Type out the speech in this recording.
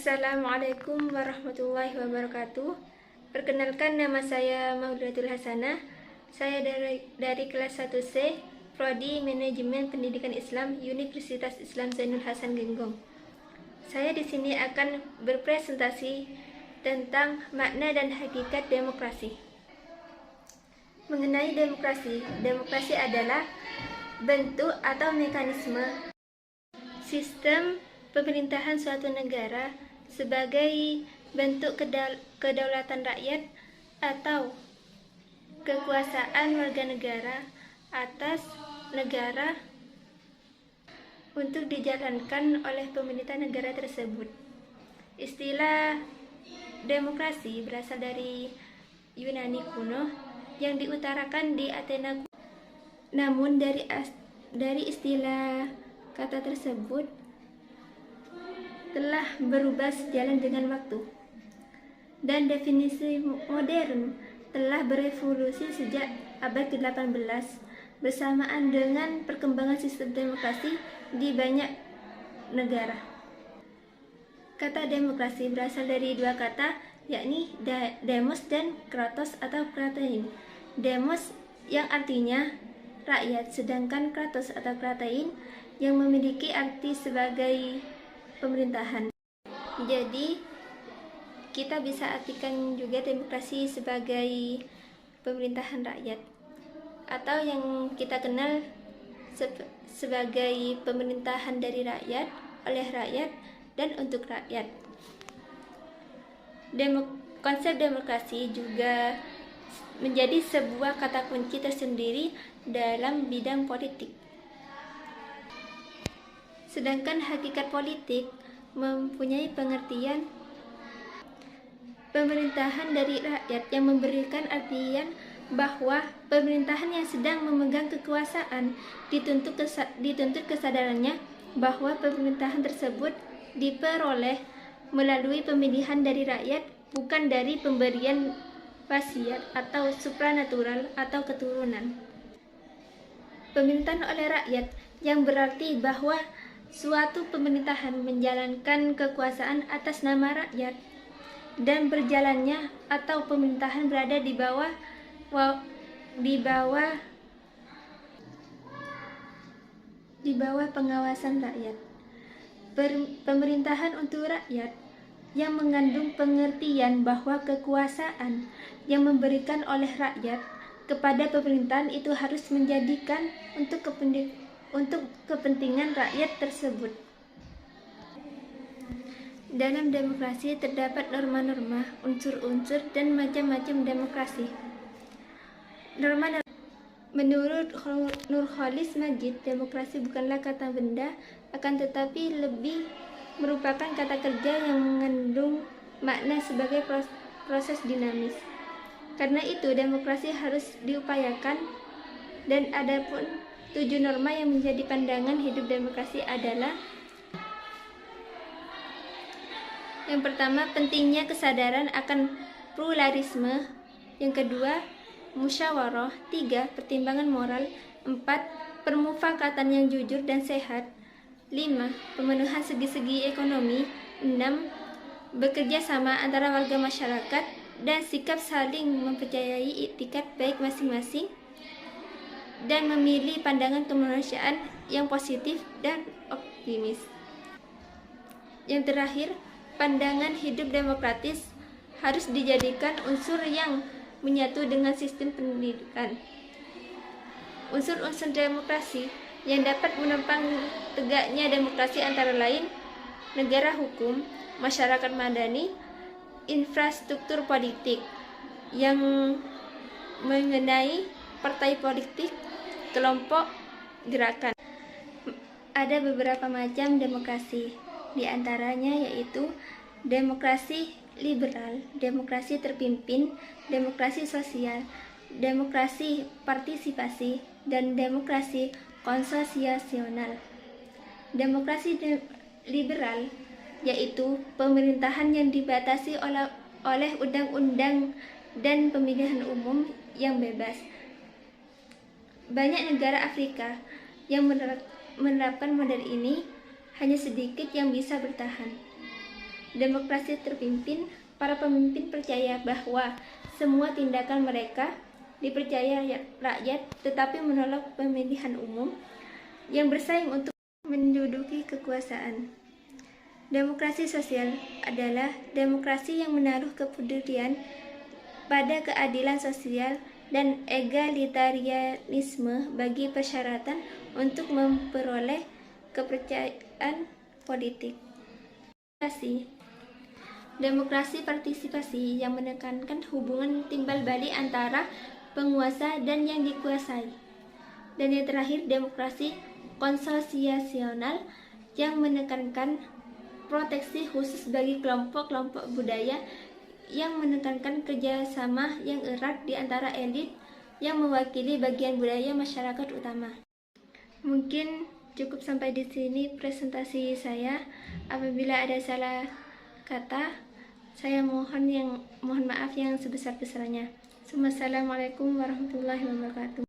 Assalamualaikum warahmatullahi wabarakatuh. Perkenalkan, nama saya Maulidatul Hasanah. Saya dari kelas 1C, Prodi Manajemen Pendidikan Islam, Universitas Islam Zainul Hasan Genggong. Saya di sini akan berpresentasi tentang makna dan hakikat demokrasi. Mengenai demokrasi, demokrasi adalah bentuk atau mekanisme sistem pemerintahan suatu negara sebagai bentuk kedaulatan rakyat atau kekuasaan warga negara atas negara untuk dijalankan oleh pemerintah negara tersebut. Istilah demokrasi berasal dari Yunani kuno yang diutarakan di Athena. Namun dari istilah kata tersebut telah berubah sejalan dengan waktu, dan definisi modern telah berevolusi sejak abad ke-18 bersamaan dengan perkembangan sistem demokrasi di banyak negara. Kata demokrasi berasal dari dua kata, yakni demos dan kratos atau kratein. Demos yang artinya rakyat, sedangkan kratos atau kratein yang memiliki arti sebagai pemerintahan. Jadi kita bisa artikan juga demokrasi sebagai pemerintahan rakyat, atau yang kita kenal sebagai pemerintahan dari rakyat, oleh rakyat, dan untuk rakyat. Konsep demokrasi juga menjadi sebuah kata kunci tersendiri dalam bidang politik. Sedangkan hakikat politik mempunyai pengertian pemerintahan dari rakyat yang memberikan artian bahwa pemerintahan yang sedang memegang kekuasaan dituntut kesadarannya bahwa pemerintahan tersebut diperoleh melalui pemilihan dari rakyat, bukan dari pemberian wasiat atau supranatural atau keturunan. Pemerintahan oleh rakyat yang berarti bahwa suatu pemerintahan menjalankan kekuasaan atas nama rakyat, dan berjalannya atau pemerintahan berada di bawah pengawasan rakyat. Pemerintahan untuk rakyat yang mengandung pengertian bahwa kekuasaan yang memberikan oleh rakyat kepada pemerintahan itu harus menjadikan untuk kepentingan rakyat tersebut. Dalam demokrasi terdapat norma-norma, unsur-unsur, dan macam-macam demokrasi. Menurut Nurcholish Madjid, demokrasi bukanlah kata benda, akan tetapi lebih merupakan kata kerja yang mengandung makna sebagai proses dinamis. Karena itu demokrasi harus diupayakan, dan adapun 7 norma yang menjadi pandangan hidup demokrasi adalah: yang pertama, pentingnya kesadaran akan pluralisme. Yang kedua, musyawarah. 3, pertimbangan moral. 4, permufakatan yang jujur dan sehat. 5, pemenuhan segi-segi ekonomi. 6, bekerja sama antara warga masyarakat dan sikap saling mempercayai itikat baik masing-masing, dan memilih pandangan kemanusiaan yang positif dan optimis. Yang terakhir, pandangan hidup demokratis harus dijadikan unsur yang menyatu dengan sistem pendidikan. Unsur-unsur demokrasi yang dapat menopang tegaknya demokrasi antara lain negara hukum, masyarakat madani, infrastruktur politik yang mengenai partai politik, kelompok, gerakan. Ada beberapa macam demokrasi, di antaranya yaitu demokrasi liberal, demokrasi terpimpin, demokrasi sosial, demokrasi partisipasi, dan demokrasi konsosiasional. Demokrasi liberal yaitu pemerintahan yang dibatasi oleh undang-undang dan pemilihan umum yang bebas. Banyak negara Afrika yang menerapkan model ini, hanya sedikit yang bisa bertahan. Demokrasi terpimpin, para pemimpin percaya bahwa semua tindakan mereka dipercaya rakyat, tetapi menolak pemilihan umum yang bersaing untuk menduduki kekuasaan. Demokrasi sosial adalah demokrasi yang menaruh kepedulian pada keadilan sosial dan egalitarianisme bagi persyaratan untuk memperoleh kepercayaan politik. Demokrasi partisipasi yang menekankan hubungan timbal balik antara penguasa dan yang dikuasai. Dan yang terakhir, demokrasi konsosiasional yang menekankan proteksi khusus bagi kelompok-kelompok budaya, yang menekankan kerjasama yang erat di antara elit yang mewakili bagian budaya masyarakat utama. Mungkin cukup sampai di sini presentasi saya. Apabila ada salah kata, saya mohon maaf yang sebesar-besarnya. Assalamualaikum warahmatullahi wabarakatuh.